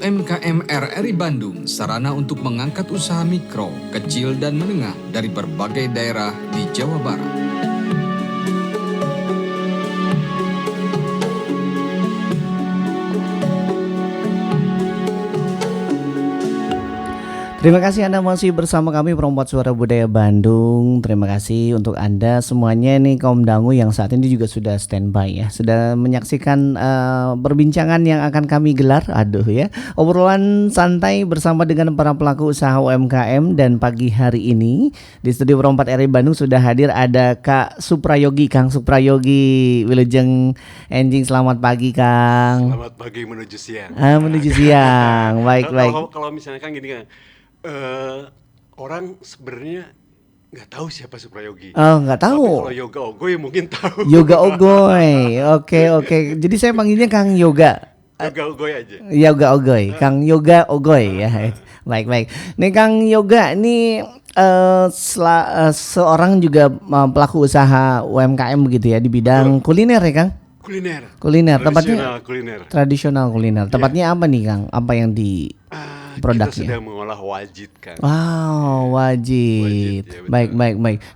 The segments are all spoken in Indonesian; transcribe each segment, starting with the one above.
UMKM RRI Bandung, sarana untuk mengangkat usaha mikro, kecil, dan menengah dari berbagai daerah di Jawa Barat. Terima kasih Anda masih bersama kami Perempuan Suara Budaya Bandung. Terima kasih untuk Anda semuanya nih kaum dangu yang saat ini juga sudah standby ya, sudah menyaksikan perbincangan yang akan kami gelar. Obrolan santai bersama dengan para pelaku usaha UMKM. Dan pagi hari ini di studio Perempat RRI Bandung sudah hadir ada Kang Suprayogi Wilujeng Enjing. Selamat pagi Kang. Selamat pagi menuju siang. Menuju siang. Baik. Kalau misalnya kan gini kan. Orang sebenarnya nggak tahu siapa Suprayogi. Oh, nggak tahu. Tapi kalau Yoga Ogoy mungkin tahu. Yoga Ogoy, oke. Jadi saya panggilnya Kang Yoga. Yoga Ogoy aja. Yoga Ogoy, Kang Yoga Ogoy ya. Baik. Nih Kang Yoga, ini seorang juga pelaku usaha UMKM begitu ya di bidang kuliner ya Kang? Kuliner. Tepatnya tradisional kuliner. Tepatnya apa nih Kang? Apa yang di produknya? Kita sedang mengolah wajit kan. Wow, wajit. Ya, baik.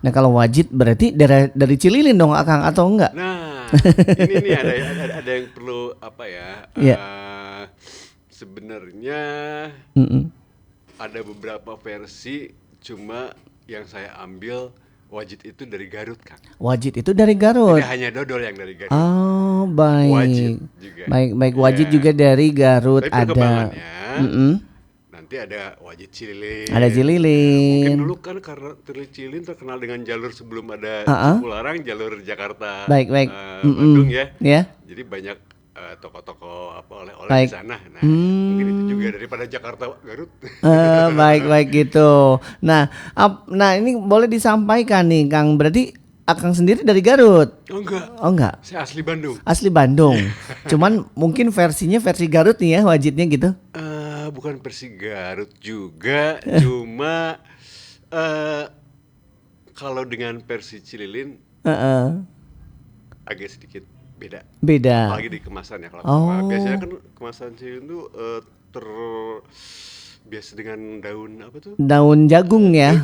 Nah kalau wajit berarti dari Cililin dong Kang atau enggak? Nah, ini ada yang perlu apa ya? Sebenarnya ada beberapa versi, cuma yang saya ambil wajit itu dari Garut Kang. Wajit itu dari Garut. Tidak hanya dodol yang dari Garut. Oh baik. Wajit juga. Baik. Wajit juga dari Garut. Tapi ada. Nanti ada wajit Cililin. Ada Cililin. Mungkin dulu kan karena Cililin terkenal dengan jalur sebelum ada Cipularang, jalur Jakarta. Baik. Bandung ya. Ya. Jadi banyak toko-toko oleh-oleh di sana. Nah, mungkin itu juga daripada Jakarta Garut. Baik gitu. Nah, ini boleh disampaikan nih Kang, berarti Akang sendiri dari Garut? Oh enggak. Saya asli Bandung. Asli Bandung. Cuman mungkin versinya versi Garut nih ya wajitnya gitu. Bukan versi Garut juga, cuma kalau dengan versi Cililin agak sedikit beda. Apalagi di kemasan ya. Kalau biasanya kan kemasan Cililin itu biasa dengan daun apa tuh? Daun jagung ya.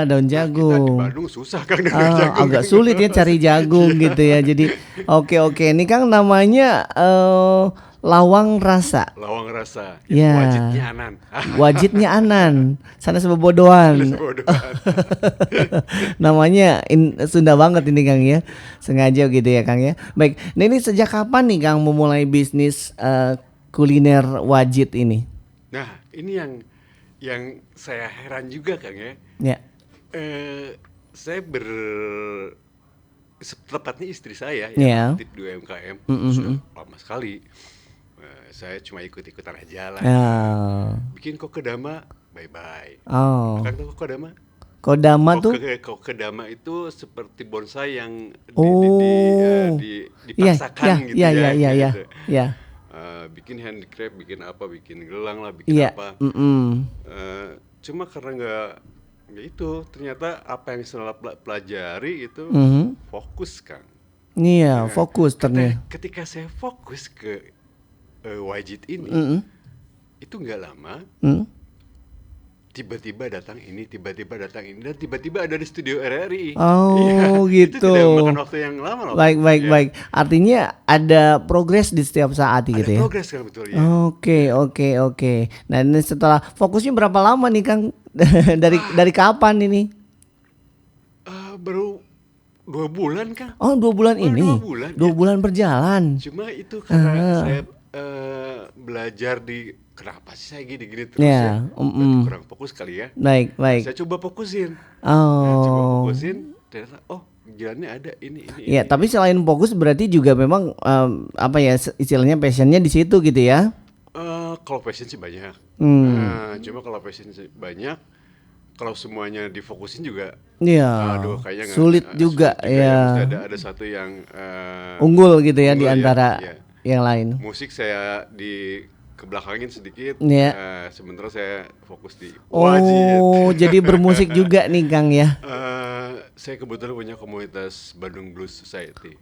Daun jagung. Kita di Bandung susah kan dengan jagung. Agak sulit ya cari jagung gitu ya. Jadi oke. Ini Kang namanya Lawang Rasa. Ya. Wajitnya Anan. Wajitnya Anan. Sana sebodohan. Namanya Sunda banget ini Kang ya. Sengaja gitu ya Kang ya. Baik. Nah ini sejak kapan nih Kang memulai bisnis kuliner wajit ini? Nah ini yang saya heran juga Kang ya. Ya. Saya tepatnya istri saya yang aktif di UMKM sudah lama sekali. Saya cuma ikut-ikutan aja lah. Bikin kokedama, bye-bye. Kan tahu kokedama? Kokedama itu seperti bonsai yang dipaksakan gitu ya. Bikin handicraft, bikin apa, bikin gelang lah, bikin apa. Cuma karena nggak itu, ternyata apa yang saya pelajari itu fokus Kang. Iya, fokus ternyata. Ketika saya fokus ke wajit ini, itu nggak lama, tiba-tiba datang ini, dan tiba-tiba ada di studio RRI. Gitu. Itu tidak memakan waktu yang lama loh. Baik. Artinya ada progres di setiap saat gitu ya. Ada progres kan, betul ya. Oke. Nah ini setelah fokusnya berapa lama nih Kang? dari kapan ini? Baru 2 bulan Kang. 2 bulan ini. 2 bulan berjalan. Cuma itu karena saya belajar kenapa sih saya gini terus ya. Kurang fokus kali ya. Baik. Saya coba fokusin. Ternyata jalannya ada ini. Ya, tapi selain fokus berarti juga memang istilahnya passionnya di situ gitu ya. Kalau passion sih banyak. Cuma kalau passion sih banyak, kalau semuanya difokusin juga kayaknya sulit juga ya. Mesti ada satu yang unggul gitu ya di antara yang lain. Musik saya kebelakangin sedikit, sementara saya fokus di wajit. Jadi bermusik juga nih Kang ya. Saya kebetulan punya komunitas Bandung Blues Society.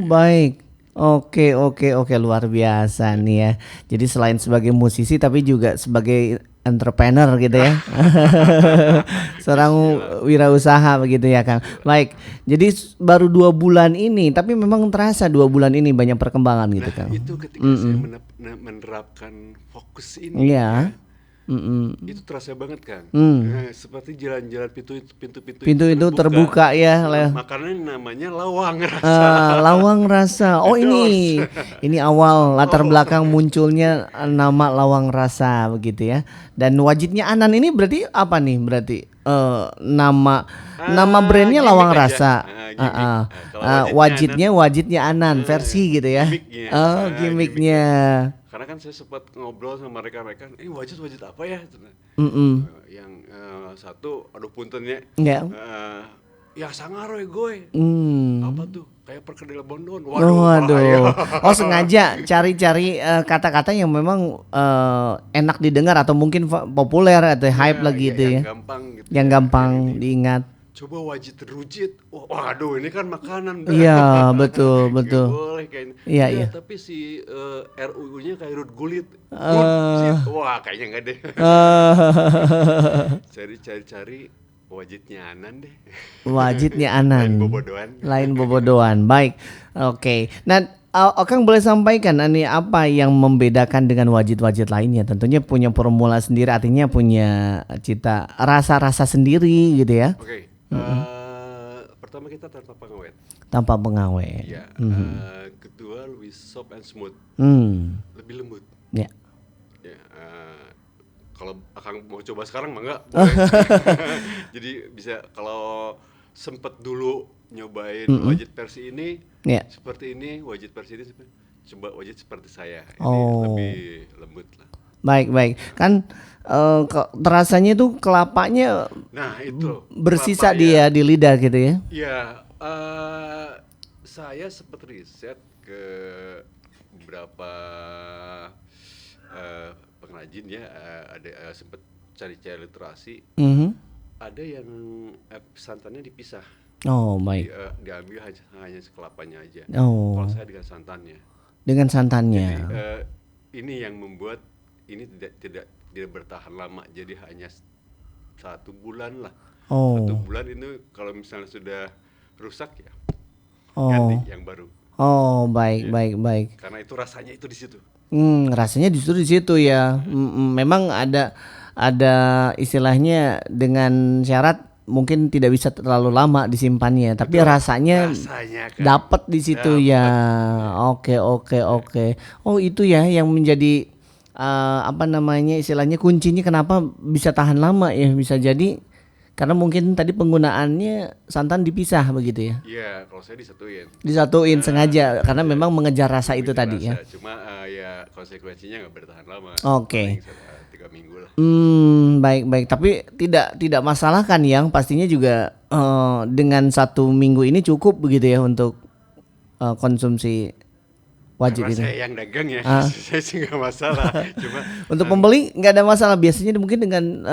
Baik. Oke, oke, oke, luar biasa nih ya. Jadi selain sebagai musisi tapi juga sebagai entrepreneur gitu ya. Seorang wirausaha begitu ya Kang. Baik, jadi baru 2 bulan ini, tapi memang terasa 2 bulan ini banyak perkembangan gitu Nah, Kang. itu ketika saya menerapkan fokus ini, Iya. ya, Mm-mm. itu terasa banget Kang. Hmm. Seperti jalan-jalan pintu-pintu Pintu itu terbuka ya. Makanan namanya lawang rasa. Lawang rasa. Oh ini, Dos. ini awal latar belakang munculnya nama lawang rasa begitu ya. Dan wajitnya Anan ini berarti apa nih? Berarti nama brandnya Gimmick lawang aja. rasa. Gimmick. Kalau Wajitnya Anan versi gitu ya. Gimmicknya. Gimmicknya. Karena kan saya sempat ngobrol sama mereka-mereka, wajit apa ya? Yang satu, aduh puntennya, Ya. ya sangaroy goy. Hmm. Apa tuh? Kayak perkedel bondon. Waduh. Oh sengaja cari-cari kata-kata yang memang enak didengar atau mungkin populer atau hype lagi gitu ya. Yang gampang gitu. Yang gampang diingat. Coba wajit rujit. Waduh, ini kan makanan. Iya, betul, betul. Nggak boleh kayaknya. Iya, iya. Tapi si RUU-nya kayak Ruth Gullit. Wah, kayaknya enggak deh. Cari-cari wajitnya Anan deh. Wajitnya Anan. Lain bobodoan. Lain bobodoan. Baik. Oke. Nah, Kang boleh sampaikan ini apa yang membedakan dengan wajit-wajit lainnya? Tentunya punya formula sendiri, artinya punya cita rasa-rasa sendiri gitu ya. Oke. Pertama kita tanpa pengawet. Tanpa pengawet. Ya. Kedua lebih soft and smooth. Lebih lembut. Ya. Ya, kalau Akang mau coba sekarang mah enggak boleh. Jadi bisa kalau sempet dulu nyobain wajit versi ini, seperti ini, wajit versi ini, coba wajit seperti saya. Ini lebih lembut lah. Baik. Kan terasanya tuh kelapanya itu bersisa kelapa, dia di lidah gitu ya. Ya, saya sempat riset ke beberapa pengrajin ya, ada sempat cari-cari literasi. Ada yang santannya dipisah. Oh, baik. Diambil hanya sekelapanya aja. Oh. Kalau saya dengan santannya. Dengan santannya. Jadi ini yang membuat ini tidak bertahan lama. Jadi hanya 1 bulan lah. 1 bulan itu kalau misalnya sudah rusak ya ganti yang baru. Oh, baik. Karena itu rasanya itu di situ. Rasanya justru di situ ya. Memang ada istilahnya dengan syarat mungkin tidak bisa terlalu lama disimpannya, tapi rasanya kan dapat di situ ya. Oke. Oh, itu ya yang menjadi istilahnya kuncinya kenapa bisa tahan lama ya, bisa jadi karena mungkin tadi penggunaannya santan dipisah begitu ya. Iya, kalau saya Disatuin sengaja karena memang mengejar rasa itu tadi ya. Cuma ya konsekuensinya nggak bertahan lama. Oke. 3 minggu lah. Baik. Tapi tidak masalah kan yang pastinya juga dengan 1 minggu ini cukup begitu ya untuk konsumsi wajib itu. Saya yang dagang ya, saya sih nggak masalah. Cuma untuk pembeli nggak ada masalah. Biasanya mungkin dengan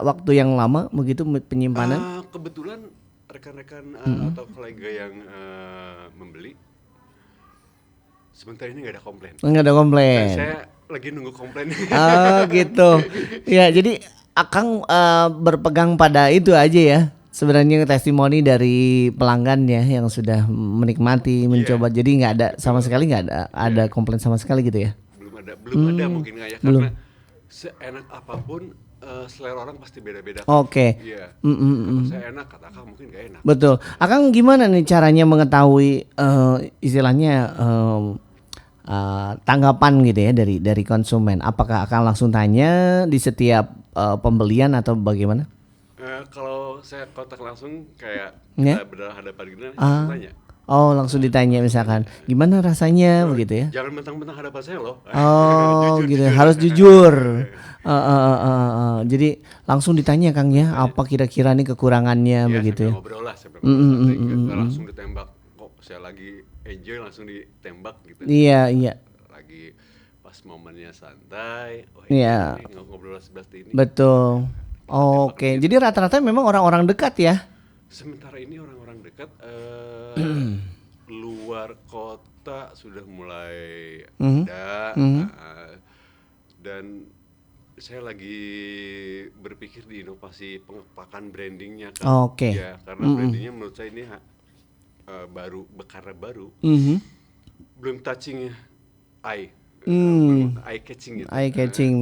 waktu yang lama begitu penyimpanan. Kebetulan rekan-rekan atau kolega yang membeli sebentar ini nggak ada komplain. Nggak ada komplain. Dan saya lagi nunggu komplain. Gitu. Ya, jadi Akang berpegang pada itu aja ya. Sebenarnya testimoni dari pelanggannya yang sudah menikmati, mencoba. Jadi nggak ada sama sekali ada komplain sama sekali gitu ya. Belum ada mungkin nggak ya, karena seenak apapun selera orang pasti beda-beda. Oke. Iya. Kata saya enak, kata Akang mungkin nggak enak. Betul. Akang gimana nih caranya mengetahui istilahnya tanggapan gitu ya dari konsumen? Apakah akan langsung tanya di setiap pembelian atau bagaimana? Kalau saya kontak langsung kayak kita berhadapan gini langsung tanya. Oh, langsung ditanya misalkan gimana rasanya begitu ya? Jangan mentang-mentang hadapan saya loh. Oh, gitu. Harus jujur. Jadi langsung ditanya Kang ya, apa kira-kira nih kekurangannya begitu ya? Ngobrol lah, saya nggak langsung ditembak. Kok saya lagi enjoy langsung ditembak gitu. Iya. Lagi pas momennya santai. Iya. Ngobrol seperti ini. Betul. Oke. Jadi rata-rata memang orang-orang dekat ya? Sementara ini orang-orang dekat. luar kota sudah mulai Mhm. ada, Mhm. dan saya lagi berpikir di inovasi pengepakan brandingnya kan, Oke. ya karena Mhm. brandingnya menurut saya ini baru, karena baru, Mhm. belum touching eye, Hmm. belum eye catching gitu. Eye catching,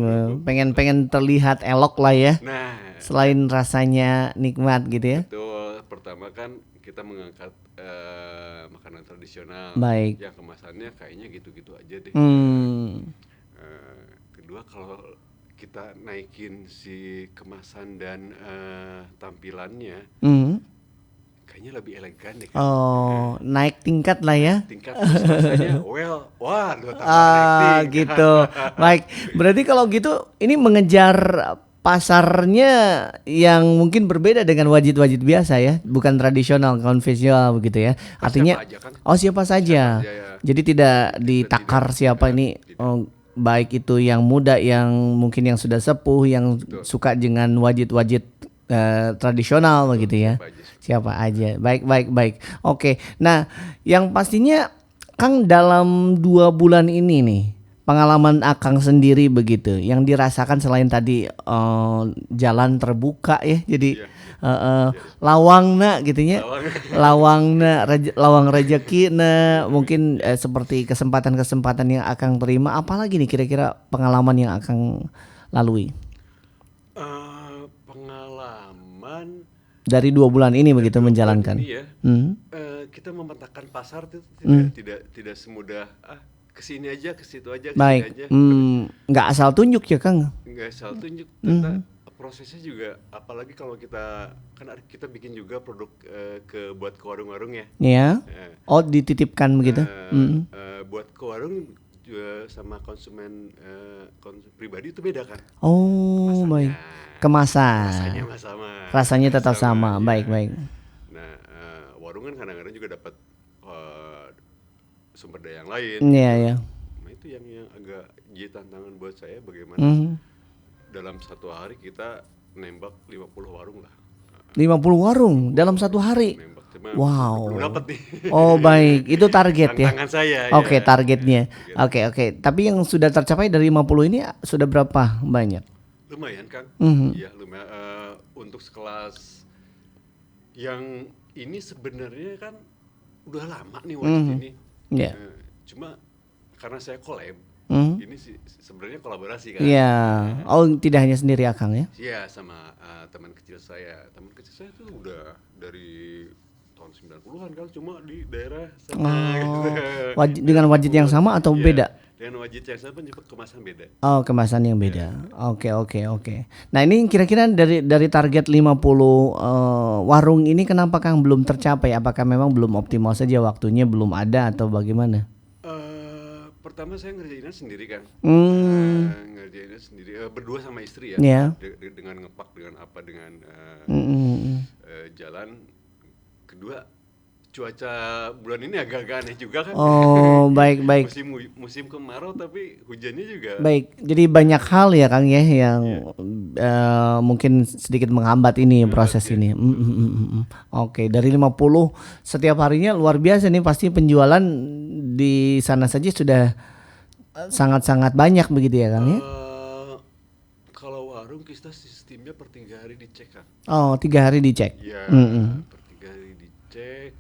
pengen Belum. pengen terlihat elok lah ya. Nah, Selain rasanya nikmat gitu ya. betul. Pertama kan kita mengangkat makanan tradisional Baik. yang kemasannya kayaknya gitu-gitu aja deh. Hmm. Kedua, kalau kita naikin si kemasan dan tampilannya, Mhm. kayaknya lebih elegan deh kan. Oh, naik tingkat lah ya. Tingkat terus rasanya, wah, lu tambah naik tingkat. Gitu. Baik. Berarti kalau gitu ini mengejar pasarnya yang mungkin berbeda dengan wajit-wajit biasa ya, bukan tradisional, konvensional begitu ya. Artinya Siapa aja kan? siapa saja. Siapa aja ya. Jadi tidak ditakar tidak, siapa tidak, ini, tidak. baik itu yang muda, yang mungkin yang sudah sepuh, yang Betul. suka dengan wajit-wajit tradisional begitu ya. Siapa aja. Siapa aja. Baik, baik, baik. Oke. Nah, yang pastinya Kang dalam 2 bulan ini nih, pengalaman Akang sendiri begitu, yang dirasakan selain tadi jalan terbuka ya, jadi Iya. lawangna gitunya, Lawang. lawang rejeki na mungkin seperti kesempatan-kesempatan yang Akang terima, apalagi nih kira-kira pengalaman yang Akang lalui Pengalaman dari 2 bulan ini begitu 2 bulan menjalankan. ini ya, Hmm. kita memetakan pasar itu Hmm. tidak semudah kesini aja, ke situ aja, ke sini Baik, aja. nggak asal tunjuk ya Kang. Nggak asal tunjuk, ternyata prosesnya juga, apalagi kalau kita kan kita bikin juga produk buat ke warung-warung ya. Ya. Eh, Oh, dititipkan begitu. buat ke warung juga sama konsumen pribadi itu beda kan. Oh, baik. Kemasan. Rasanya mah sama. Rasanya tetap sama. Iya. Baik, baik. Nah, warung kan kadang-kadang juga dapat sumber daya yang lain. Iya, ya. Nah, itu yang agak jadi tantangan buat saya, bagaimana Mhm. dalam satu hari kita nembak 50 warung lah. 50 warung dalam satu hari. Nembak, cuma Wow. belum dapat nih. Oh, baik. Itu target ya. Tantangan saya. Oke, ya. targetnya. Target. Oke. Tapi yang sudah tercapai dari 50 ini sudah berapa banyak? Lumayan Kang. Mhm. Iya, lumayan. Untuk sekelas yang ini sebenarnya kan udah lama nih wajib ini. Iya. Cuma karena saya collab, Mhm. ini sih sebenarnya kolaborasi kan. Iya. Oh, tidak hanya sendiri Akang ya. Iya, sama teman kecil saya. Teman kecil saya tuh udah dari tahun 90-an kan, cuma di daerah sana gitu. Dengan wajit yang sama atau Iya, beda? dengan wajit yang sama, cuma kemasan beda. Oh, kemasan yang beda. Oke. Nah, ini kira-kira dari target 50 warung ini kenapa Kang belum tercapai? Apakah memang belum optimal saja waktunya, belum ada atau bagaimana? Pertama saya ngerjainnya sendiri kan. Ngerjainnya sendiri, berdua sama istri ya. Iya. Dengan ngepak, dengan apa, dengan jalan. Kedua, cuaca bulan ini agak-agak aneh juga kan. Oh, baik. Musim kemarau tapi hujannya juga. Baik. Jadi banyak hal ya Kang ya yang mungkin sedikit menghambat ini proses ini. Oke, dari 50 setiap harinya luar biasa nih, pasti penjualan di sana saja sudah sangat-sangat banyak begitu ya Kang ya. Kalau warung kita sistemnya per 3 hari dicek kan. Oh, 3 hari dicek. Ya, per 3 hari dicek,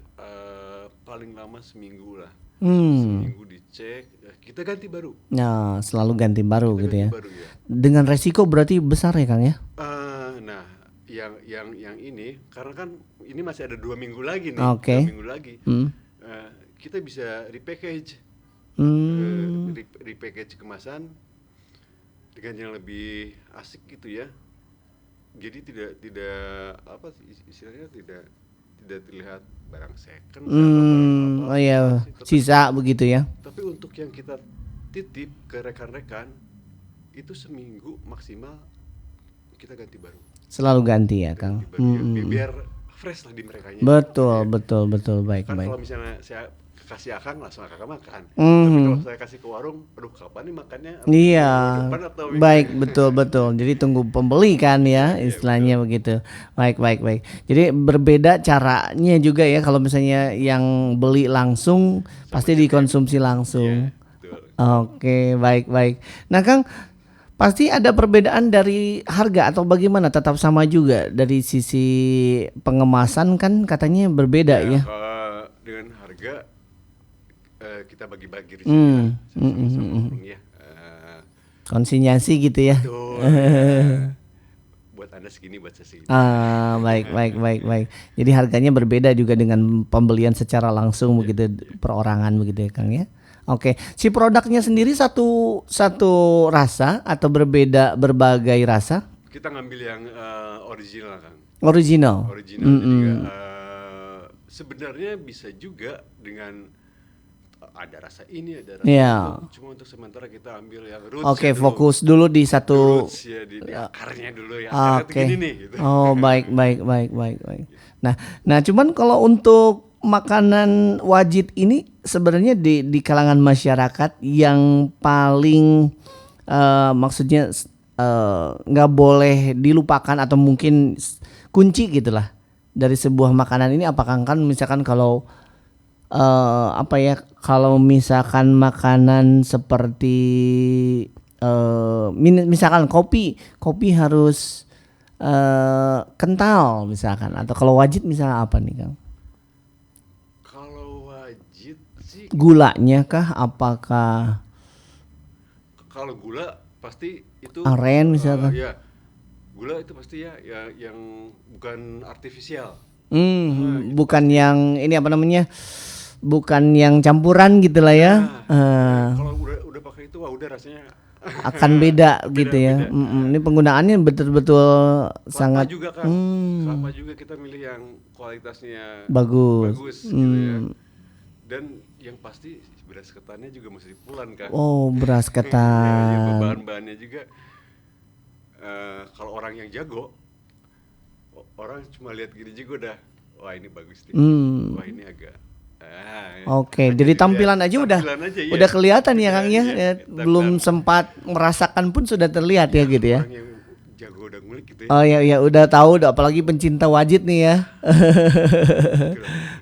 paling lama seminggu lah. Seminggu dicek, kita ganti baru. Nah, selalu ganti baru Kita gitu ya. ganti baru ya. Dengan resiko berarti besar ya Kang ya. Nah, yang ini karena kan ini masih ada 2 minggu lagi nih. Oke. 2 minggu lagi. Kita bisa repackage. Repackage kemasan dengan yang lebih asik gitu ya. Jadi tidak apa istilahnya, tidak terlihat barang second atau barang apa. Oh iya, sisa begitu ya. Tapi untuk yang kita titip ke rekan-rekan itu seminggu maksimal kita ganti baru. Selalu ganti ya Kang. Ganti baru ya. Biar fresh lah di merekanya. Betul, baik, Kan baik. kalau misalnya saya kasih akang langsung akang makan. Mhm. Tapi kalau saya kasih ke warung, aduh kapan nih makannya? Atau Iya, minggu depan atau minggu baik, betul. Jadi tunggu pembeli kan ya, Iya, istilahnya begitu. Baik. Jadi berbeda caranya juga ya kalau misalnya yang beli langsung pasti dikonsumsi langsung. betul. Oke, baik. Nah, Kang, pasti ada perbedaan dari harga atau bagaimana? Tetap sama juga dari sisi pengemasan kan katanya berbeda ya. Kalau dengan harga kita bagi-bagi di sini lah, sama orang ya. Konsinyasi gitu ya. Tuh, ya. Buat Anda segini, buat saya segini. Baik. Jadi harganya berbeda juga dengan pembelian secara langsung begitu perorangan begitu ya Kang ya. Oke, si produknya sendiri satu rasa atau berbeda berbagai rasa? Kita ngambil yang original, Kang. Original. Original juga. Sebenarnya bisa juga dengan ada rasa ini, ada rasa Iya. itu. Cuma untuk sementara kita ambil yang roots. Oke, dulu. fokus dulu di satu. Roots ya, di akarnya dulu ya. Akarnya tuh Oke. gini nih. Gitu. Oh, baik. Nah, cuman kalau untuk makanan wajit ini sebenarnya di kalangan masyarakat yang paling maksudnya nggak boleh dilupakan atau mungkin kunci gitulah dari sebuah makanan ini, apakah kan misalkan kalau kalau misalkan makanan seperti misalkan kopi harus kental misalkan, atau kalau wajit misalnya apa nih Kang? Kalau wajib sih, Gulanya kah? Apakah kalau gula pasti itu aren misalkan? ya, gula itu pasti ya yang bukan artifisial. Bukan yang ini apa namanya? Bukan yang campuran gitu lah ya. Kalau udah pakai itu, wah udah rasanya Akan beda gitu ya. Ini penggunaannya betul-betul kelapa sangat juga kan. Kelapa juga kita milih yang kualitasnya bagus. gitu ya. Dan yang pasti beras ketannya juga mesti pulan kan. Oh, beras Ya, ketan. bahan-bahannya juga. Kalau orang yang jago, orang cuma lihat gini juga udah, wah ini bagus nih. Wah ini agak. Oke, jadi tampilan aja udah iya. udah kelihatan ya Kang ya. Iya, Ya, belum sempat merasakan pun sudah terlihat ya gitu ya. Orang yang jago udah ngulik gitu ya. Oh ya udah tahu, udah apalagi pencinta wajit nih ya.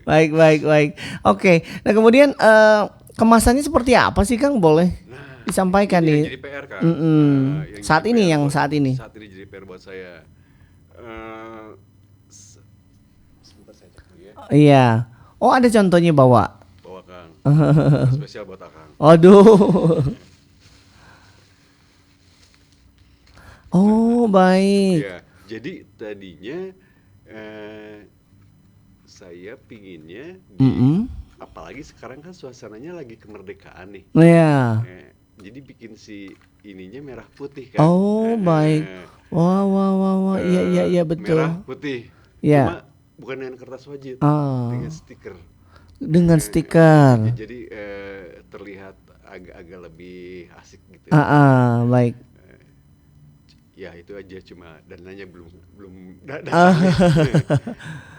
Baik. Oke. Nah, kemudian kemasannya seperti apa sih Kang? Boleh disampaikan Ini yang nih. jadi PR kan. Yang Saat jadi ini PR yang buat- saat ini. Saat ini jadi PR buat saya. Sebentar saya cek dulu ya. Iya. Oh, ada contohnya bawa. Bawa Kang. Spesial buat Akang. Aduh. Oh, baik. Ya, jadi tadinya saya pinginnya apalagi sekarang kan suasananya lagi kemerdekaan nih. Iya. Jadi bikin si ininya merah putih kan. Oh, baik. Wah. Iya betul. Merah putih. Iya. Cuma bukan dengan kertas wajit, Ah. dengan stiker. Dengan stiker. Jadi terlihat agak lebih asik gitu. Baik. Ya itu aja, cuma dananya belum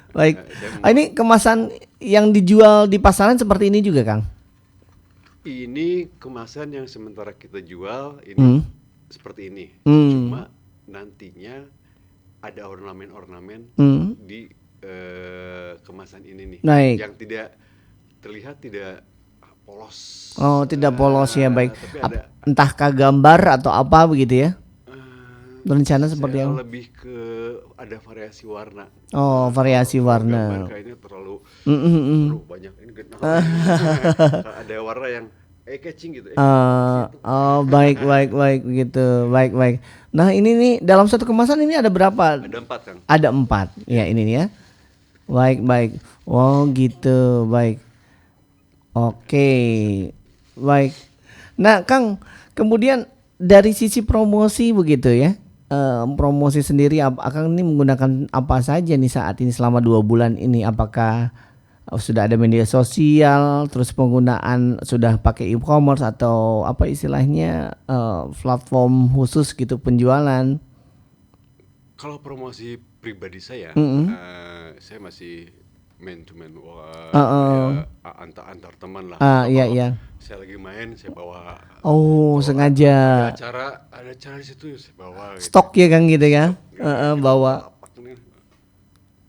Baik. saya mau- Ini kemasan yang dijual di pasaran seperti ini juga, Kang? Ini kemasan yang sementara kita jual ini seperti ini. Cuma nantinya ada ornamen-ornamen di kemasan ini nih, Baik. yang tidak terlihat tidak polos. Oh, tidak polos ya, baik. Tapi ada Entahkah gambar atau apa begitu ya? Rencana seperti saya apa? lebih ke ada variasi warna. Oh, variasi Kalau warna. gambar kayaknya terlalu banyak ini genap. Ada warna yang catching gitu. Baik gitu. Baik. Nah, ini nih dalam satu kemasan ini ada berapa? Ada 4 Kang. Ada 4. Ya, ini nih ya. Baik. Oh, gitu. Baik. Oke. Baik. Nah, Kang, kemudian dari sisi promosi begitu ya. Promosi sendiri Akang ini menggunakan apa saja nih saat ini selama 2 bulan ini? Apakah sudah ada media sosial, terus penggunaan sudah pakai e-commerce atau apa istilahnya platform khusus gitu penjualan? Kalau promosi pribadi saya masih man to man, ya, antar teman lah. Iya Kalau iya. saya lagi main, saya bawa. Oh, Kalau sengaja. ada acara di situ saya bawa. Gitu. Stok ya Kang gitu ya. Kita Bawa. lapak nih.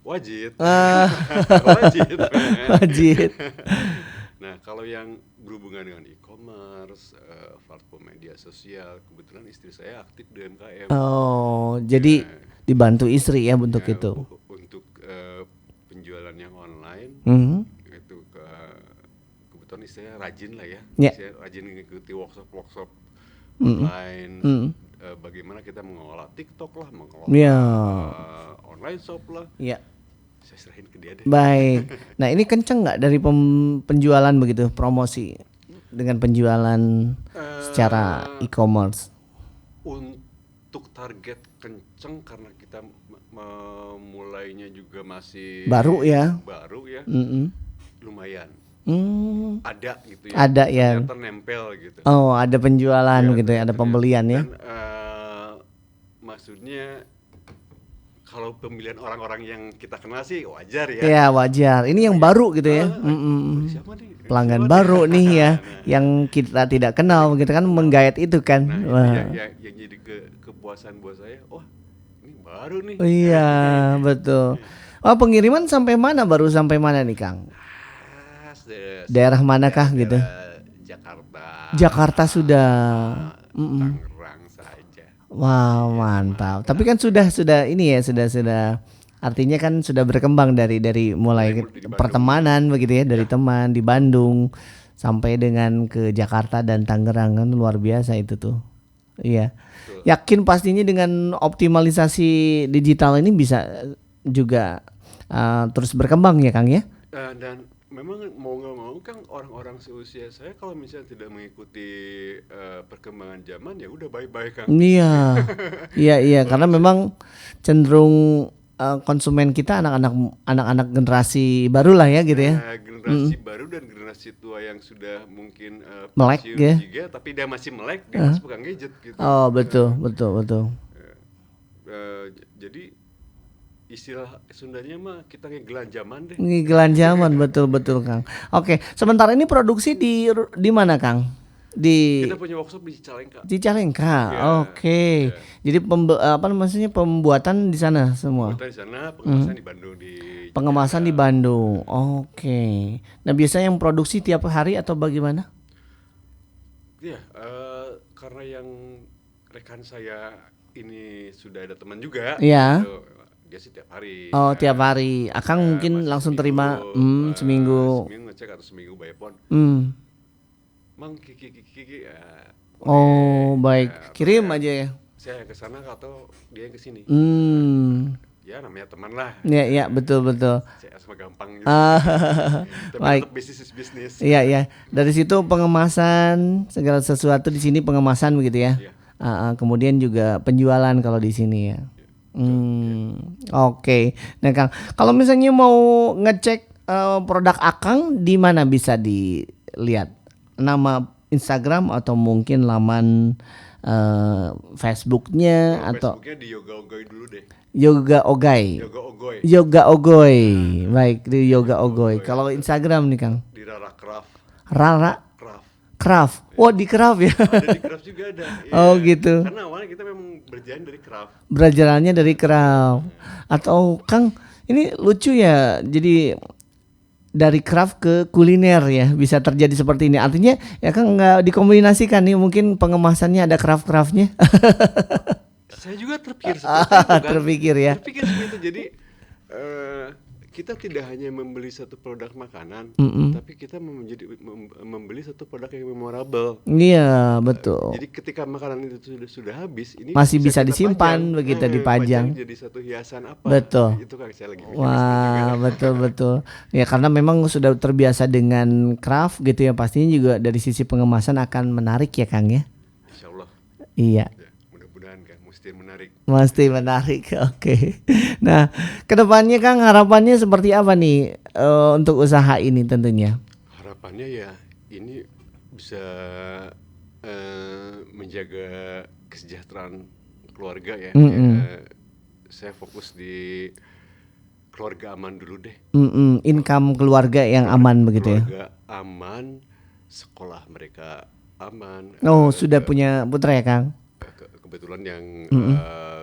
Wajib. Ah. Wajib. Wajib. Nah, kalau yang berhubungan dengan e-commerce, platform media sosial, kebetulan istri saya aktif di UMKM. Oh, jadi dibantu istri ya untuk Ya, itu. untuk penjualan yang online itu kebetulan istrinya rajin lah ya. Ya. Saya rajin mengikuti workshop online. Bagaimana kita mengolah TikTok lah, mengolah Ya. online shop lah. Ya. Saya serahin ke dia deh. Baik. Nah, ini kenceng nggak dari penjualan begitu, promosi dengan penjualan secara e-commerce? Untuk target kenceng karena kita memulainya juga masih Baru ya. Lumayan. Ada gitu ya. Ada ya. Ternyata nempel gitu. Oh, ada penjualan Ya, gitu ya, ada pembelian ya. Dan maksudnya kalau pemilihan orang-orang yang kita kenal sih wajar ya. Iya, wajar. Ini yang baru gitu ya. Siapa nih? Pelanggan Siapa baru nih ya, Nah, yang kita tidak kenal gitu kan, menggayat itu kan. Nah, Wah. itu yang jadi kepuasan buat saya. Wah, ini baru nih. Iya, betul. Oh, pengiriman sampai mana? Baru sampai mana nih, Kang? Daerah manakah gitu? Jakarta. Jakarta sudah. Tangerang saja. Wah, mantap. Tapi kan sudah ini ya, sudah artinya kan sudah berkembang dari mulai Di Bandung. pertemanan begitu ya, dari teman di Bandung sampai dengan ke Jakarta dan Tangerang, kan luar biasa itu tuh. Iya. Betul. Yakin pastinya dengan optimalisasi digital ini bisa juga terus berkembang ya, Kang ya? Dan memang mau nggak mau kan orang-orang seusia saya kalau misalnya tidak mengikuti perkembangan zaman ya udah bye-bye Kang. Iya. Iya, karena memang cenderung konsumen kita anak-anak generasi baru lah ya gitu ya. Generasi baru dan generasi tua yang sudah mungkin Melek pensiun ya. juga, tapi dia masih melek, dia masih pegang gadget gitu. Oh, betul. Jadi istilah Sundanya mah kita ngegelan zaman deh. Ngigelan zaman, betul Kang. Oke, sementara ini produksi di mana Kang? Di Kita punya workshop di Cicalengka. Cicalengka. Ya, Oke. Jadi maksudnya pembuatan di sana semua. Kita di sana, pengemasan di Bandung di Pengemasan di Bandung. Oke. Nah, biasanya yang produksi tiap hari atau bagaimana? Iya, karena yang rekan saya ini sudah ada teman juga. Iya. Gitu. Dia sih tiap hari. Oh, tiap hari. Akang mungkin masih langsung seminggu, terima seminggu. Seminggu ngecek atau seminggu by phone. Mang kiki ya. Oh, baik. Ya, Kirim saya- aja ya. Saya yang ke sana atau dia yang ke sini. Ya namanya teman lah. Ya, betul. Saya asma gampang gitu. Tapi Baik. tetap bisnis is bisnis. Iya. Dari situ pengemasan segala sesuatu di sini pengemasan begitu ya. Iya. Kemudian juga penjualan kalau di sini ya. Oke. Nah, Kang, kalau misalnya mau ngecek produk Akang di mana bisa dilihat? Nama Instagram atau mungkin laman Facebooknya atau Facebooknya di Yoga Ogoy dulu deh. Yoga Ogai. Yoga Ogoy. Baik, di Yoga Ogoy. Kalau Instagram nih, Kang? Di Rara Craft. Rara Craft. Craft. Oh, di Craft ya. Ada di Craft juga ada. Oh, gitu. Karena awalnya kita memang berjalan dari Craft. Belajarannya dari Craft. Atau Kang, ini lucu ya. Jadi dari craft ke kuliner ya bisa terjadi seperti ini. Artinya ya Kang nggak dikombinasikan nih, mungkin pengemasannya ada craft-craftnya. Saya juga terpikir seperti itu kan. Terpikir ya. Terpikir seperti itu. Jadi kita tidak hanya membeli satu produk makanan, tapi kita membeli satu produk yang memorable. Iya, betul. Jadi ketika makanan itu sudah habis, ini Masih bisa kita disimpan pajang. begitu, dipajang. Jadi satu hiasan apa? Betul. Itu kan saya lagi mikir Wah, betul. Ya karena memang sudah terbiasa dengan craft gitu ya, pastinya juga dari sisi pengemasan akan menarik ya Kang ya. Insya Allah. Iya. Ya, mudah-mudahan kan mesti menarik. Pasti menarik. Oke. Nah, kedepannya Kang harapannya seperti apa nih untuk usaha ini tentunya? Harapannya ya ini bisa menjaga kesejahteraan keluarga ya. saya fokus di keluarga aman dulu deh. Income keluarga yang aman begitu ya. Keluarga aman, sekolah mereka aman. Oh, sudah punya putra ya, Kang? Kebetulan yang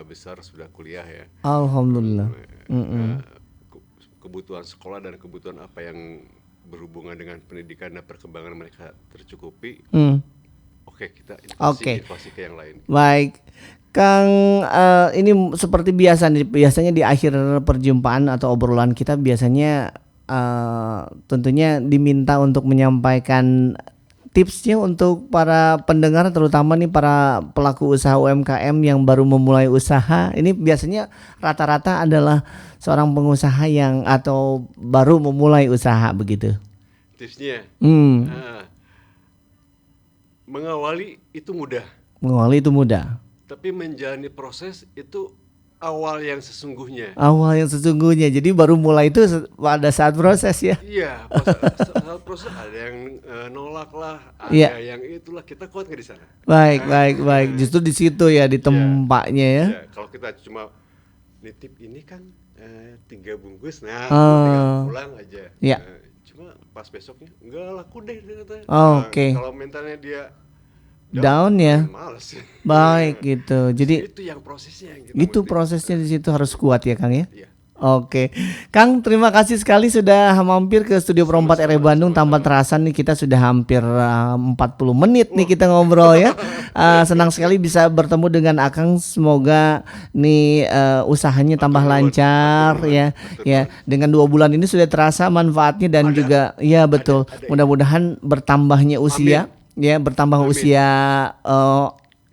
besar sudah kuliah ya. Alhamdulillah. Kebutuhan sekolah dan kebutuhan apa yang berhubungan dengan pendidikan dan perkembangan mereka tercukupi. Oke, kita invasi ke yang lain. Baik, Kang, ini seperti biasa nih, biasanya di akhir perjumpaan atau obrolan kita biasanya tentunya diminta untuk menyampaikan tipsnya untuk para pendengar, terutama nih para pelaku usaha UMKM yang baru memulai usaha. Ini biasanya rata-rata adalah seorang pengusaha yang atau baru memulai usaha begitu. Tipsnya, mengawali itu mudah. Mengawali itu mudah. Tapi menjalani proses itu awal yang sesungguhnya. Awal yang sesungguhnya. Jadi baru mulai itu pada saat proses ya. Iya, saat proses ada yang nolak lah, ada yang itulah, kita kuat nggak di sana. Baik. Justru di situ ya, di tempatnya ya. Kalau kita cuma nitip ini kan 3 bungkus, tinggal pulang aja. Iya. Cuma pas besoknya nggak laku deh ternyata. Oke. Kalau mentalnya dia Down ya. males. Baik gitu. Jadi itu yang prosesnya yang kita itu mesti- prosesnya di situ harus kuat ya, Kang ya. Iya. Oke, Kang, terima kasih sekali sudah mampir ke Studio Pro 4 RRI Bandung. Tanpa terasa nih kita sudah hampir 40 menit nih kita ngobrol ya. Senang sekali bisa bertemu dengan Akang. Semoga nih usahanya tambah lancar ya. Ya, dengan 2 bulan ini sudah terasa manfaatnya dan juga ya betul. Mudah-mudahan bertambahnya usia ya, bertambah usia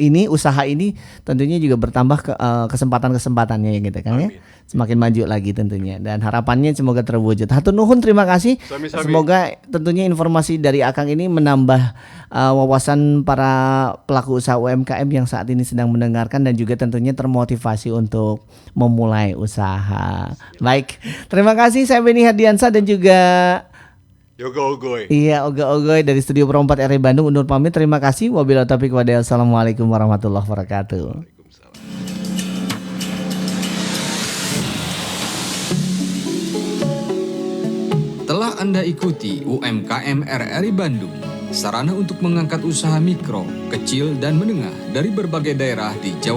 ini usaha ini tentunya juga bertambah kesempatan-kesempatannya ya gitu kan ya. Semakin maju lagi tentunya dan harapannya semoga terwujud. Hatur nuhun, terima kasih. Sami-sami. Semoga tentunya informasi dari Akang ini menambah wawasan para pelaku usaha UMKM yang saat ini sedang mendengarkan dan juga tentunya termotivasi untuk memulai usaha. Baik, terima kasih, saya Beni Hardiansyah dan juga Yoga Ogoy. Iya, Oga-Ogoy dari Studio Pro 4 RRI Bandung undur pamit. Terima kasih. Wabillahi taufiq wa hidayah. Assalamualaikum warahmatullahi wabarakatuh. Waalaikumsalam. Telah Anda ikuti UMKM RRI Bandung, sarana untuk mengangkat usaha mikro, kecil, dan menengah dari berbagai daerah di Jawa